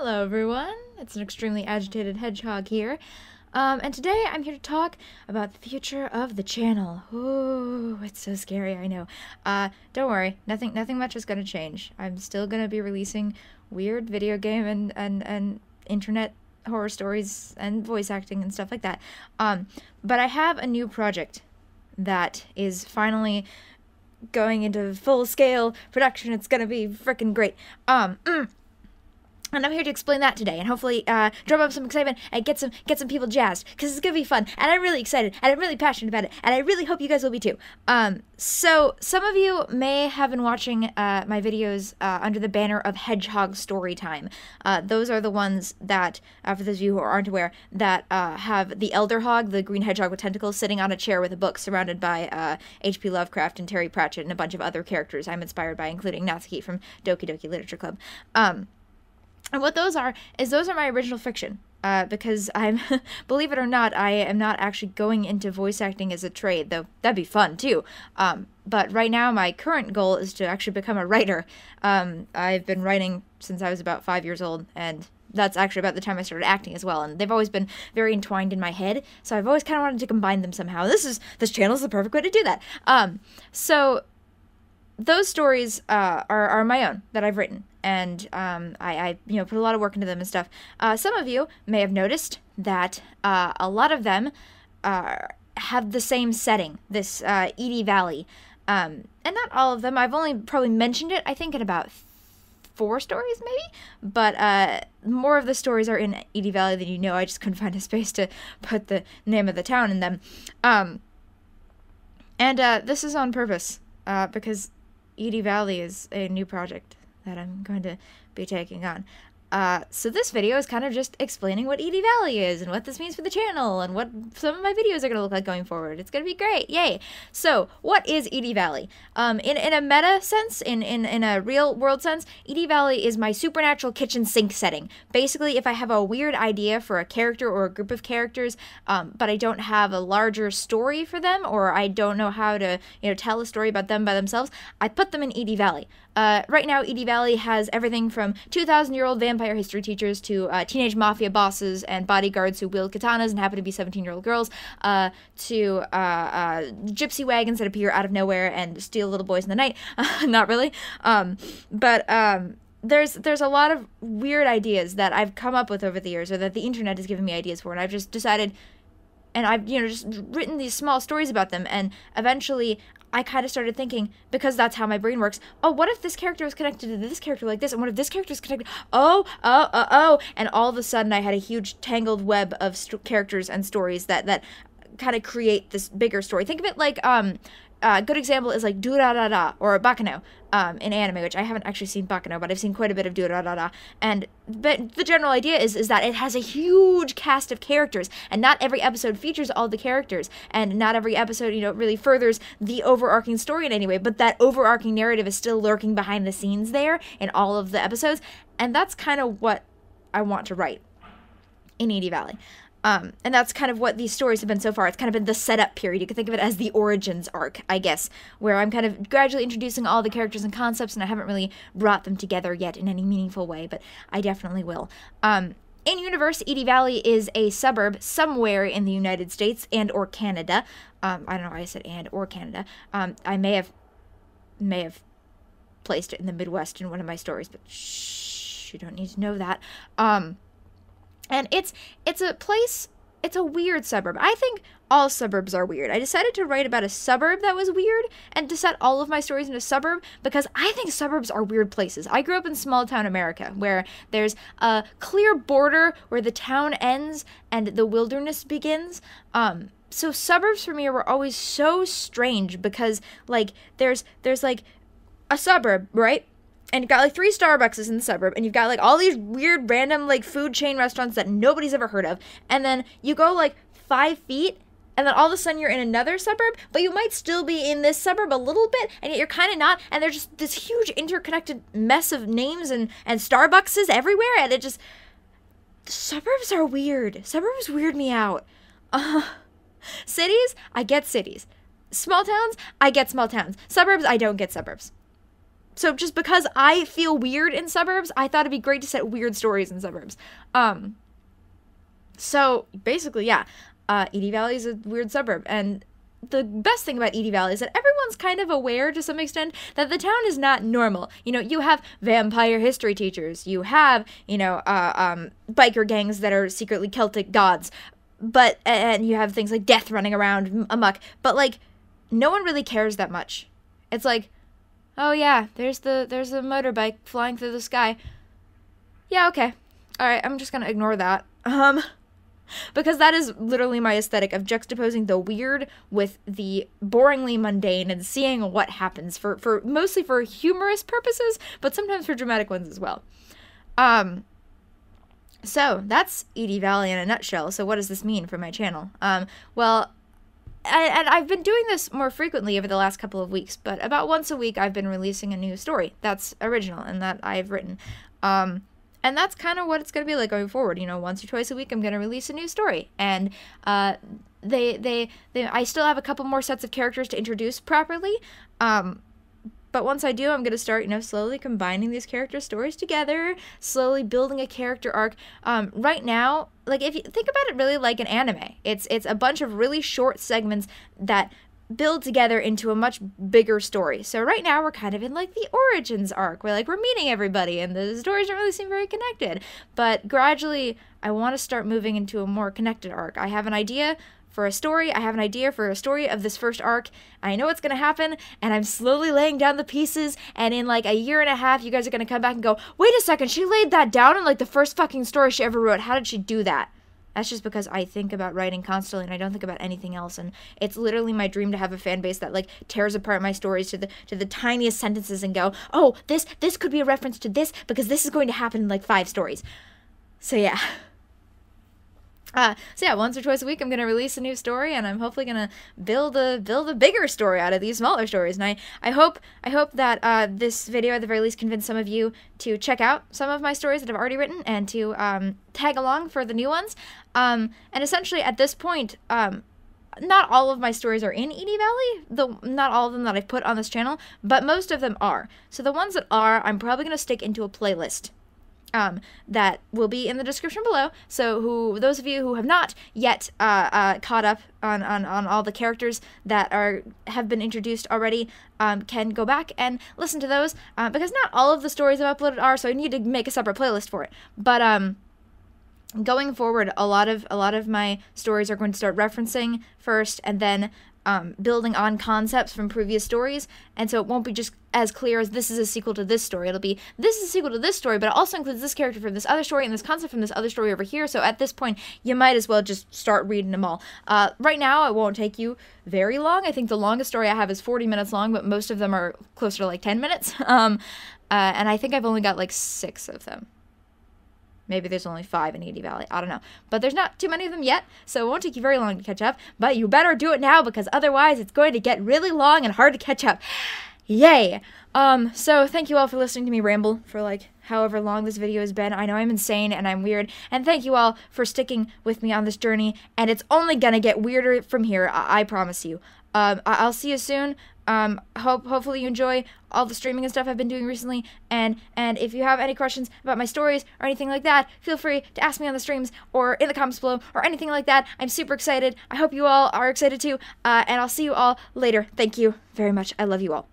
Hello everyone, it's an extremely agitated hedgehog here, and today I'm here to talk about the future of the channel. Ooh, it's so scary, I know. Don't worry, nothing much is gonna change. I'm still gonna be releasing weird video game and internet horror stories and voice acting and stuff like that. But I have a new project that is finally going into full-scale production. It's gonna be freaking great. And I'm here to explain that today, and hopefully drum up some excitement and get some people jazzed, because it's gonna be fun, and I'm really excited, and I'm really passionate about it, and I really hope you guys will be too. So some of you may have been watching my videos under the banner of Hedgehog Storytime. Those are the ones that, for those of you who aren't aware, that have the Elder Hog, the green hedgehog with tentacles, sitting on a chair with a book, surrounded by H.P. Lovecraft and Terry Pratchett and a bunch of other characters I'm inspired by, including Natsuki from Doki Doki Literature Club. And what those are my original fiction, because I'm, believe it or not, I am not actually going into voice acting as a trade, though that'd be fun too. But right now my current goal is to actually become a writer. I've been writing since I was about 5 years old, and that's actually about the time I started acting as well, and they've always been very entwined in my head, so I've always kind of wanted to combine them somehow. This channel is the perfect way to do that. So those stories are my own, that I've written, and I put a lot of work into them and stuff. Some of you may have noticed that a lot of them have the same setting, this Edie Valley, and not all of them. I've only probably mentioned it, I think, in about 4 stories, maybe, but more of the stories are in Edie Valley than you know. I just couldn't find a space to put the name of the town in them, and this is on purpose, because Edie Valley is a new project that I'm going to be taking on. So this video is kind of just explaining what Edie Valley is and what this means for the channel and what some of my videos are going to look like going forward. It's going to be great. Yay. So what is Edie Valley? In a meta sense, in a real world sense, Edie Valley is my supernatural kitchen sink setting. Basically, if I have a weird idea for a character or a group of characters, but I don't have a larger story for them, or I don't know how to, tell a story about them by themselves, I put them in Edie Valley. Right now, Edie Valley has everything from 2,000-year-old vampire history teachers to teenage mafia bosses and bodyguards who wield katanas and happen to be 17-year-old girls, to gypsy wagons that appear out of nowhere and steal little boys in the night. Not really. There's a lot of weird ideas that I've come up with over the years, or that the internet has given me ideas for, and I've just decided, and I've, just written these small stories about them, and eventually I kind of started thinking, because that's how my brain works, oh, what if this character was connected to this character like this, and what if this character is connected, and all of a sudden I had a huge tangled web of characters and stories that kind of create this bigger story. Think of it like, a good example is like Durarara, or Bakano, in anime, which I haven't actually seen Bakano, but I've seen quite a bit of Durarara, but the general idea is that it has a huge cast of characters, and not every episode features all the characters, and not every episode, really furthers the overarching story in any way, but that overarching narrative is still lurking behind the scenes there in all of the episodes, and that's kind of what I want to write in Edie Valley. And that's kind of what these stories have been so far. It's kind of been the setup period. You could think of it as the origins arc, I guess, where I'm kind of gradually introducing all the characters and concepts, and I haven't really brought them together yet in any meaningful way, but I definitely will. In universe, Edie Valley is a suburb somewhere in the United States and or Canada. I don't know why I said and or Canada. I may have placed it in the Midwest in one of my stories, but shh, you don't need to know that. And it's a place, it's a weird suburb. I think all suburbs are weird. I decided to write about a suburb that was weird and to set all of my stories in a suburb because I think suburbs are weird places. I grew up in small town America where there's a clear border where the town ends and the wilderness begins. So suburbs for me were always so strange because like there's like a suburb, right? And you've got like 3 Starbucks in the suburb, and you've got like all these weird random like food chain restaurants that nobody's ever heard of. And then you go like 5 feet, and then all of a sudden you're in another suburb, but you might still be in this suburb a little bit, and yet you're kind of not. And there's just this huge interconnected mess of names and Starbuckses everywhere, and it just, the suburbs are weird. Suburbs weird me out. Cities, I get cities. Small towns, I get small towns. Suburbs, I don't get suburbs. So just because I feel weird in suburbs, I thought it'd be great to set weird stories in suburbs. So basically, yeah, Edie Valley is a weird suburb, and the best thing about Edie Valley is that everyone's kind of aware to some extent that the town is not normal. You know, you have vampire history teachers, you have, you know, biker gangs that are secretly Celtic gods, but, and you have things like death running around amok, but, like, no one really cares that much. It's like, oh yeah, there's a motorbike flying through the sky. Yeah, okay. Alright, I'm just gonna ignore that. Because that is literally my aesthetic of juxtaposing the weird with the boringly mundane and seeing what happens for mostly for humorous purposes, but sometimes for dramatic ones as well. So that's Edie Valley in a nutshell. So what does this mean for my channel? Well, and I've been doing this more frequently over the last couple of weeks, but about once a week I've been releasing a new story that's original and that I've written. And that's kind of what it's going to be like going forward. You know, once or twice a week, I'm going to release a new story. And I still have a couple more sets of characters to introduce properly. But once I do, I'm going to start, you know, slowly combining these character stories together, slowly building a character arc. Right now, like, if you think about it really like an anime, it's a bunch of really short segments that build together into a much bigger story. So right now we're kind of in like the origins arc where like we're meeting everybody and the stories don't really seem very connected, but gradually I want to start moving into a more connected arc. I have an idea for a story. I have an idea for a story of this first arc. I know what's going to happen, and I'm slowly laying down the pieces, and in like a year and a half, you guys are going to come back and go, wait a second, she laid that down in like the first fucking story she ever wrote. How did she do that? That's just because I think about writing constantly and I don't think about anything else, and it's literally my dream to have a fan base that like tears apart my stories to the tiniest sentences and go, oh, this could be a reference to this because this is going to happen in like 5 stories. So yeah. So yeah, once or twice a week I'm gonna release a new story, and I'm hopefully gonna build a bigger story out of these smaller stories. And I hope that this video at the very least convinced some of you to check out some of my stories that I've already written and to tag along for the new ones. And essentially at this point, not all of my stories are in Edie Valley, not all of them that I've put on this channel, but most of them are. So the ones that are, I'm probably gonna stick into a playlist. That will be in the description below. So those of you who have not yet caught up on all the characters that have been introduced already can go back and listen to those because not all of the stories I've uploaded are, so I need to make a separate playlist for it. But going forward, a lot of my stories are going to start referencing first and then building on concepts from previous stories, and so it won't be just as clear as this is a sequel to this story. It'll be, this is a sequel to this story, but it also includes this character from this other story and this concept from this other story over here, so at this point, you might as well just start reading them all. Right now, it won't take you very long. I think the longest story I have is 40 minutes long, but most of them are closer to like 10 minutes, and I think I've only got like 6 of them. Maybe there's only 5 in Edie Valley. I don't know. But there's not too many of them yet, so it won't take you very long to catch up. But you better do it now, because otherwise it's going to get really long and hard to catch up. Yay! So thank you all for listening to me ramble for like however long this video has been. I know I'm insane and I'm weird, and thank you all for sticking with me on this journey, and it's only gonna get weirder from here, I promise you. I'll see you soon. Hopefully you enjoy all the streaming and stuff I've been doing recently, and if you have any questions about my stories or anything like that, feel free to ask me on the streams or in the comments below or anything like that. I'm super excited. I hope you all are excited too, and I'll see you all later. Thank you very much. I love you all.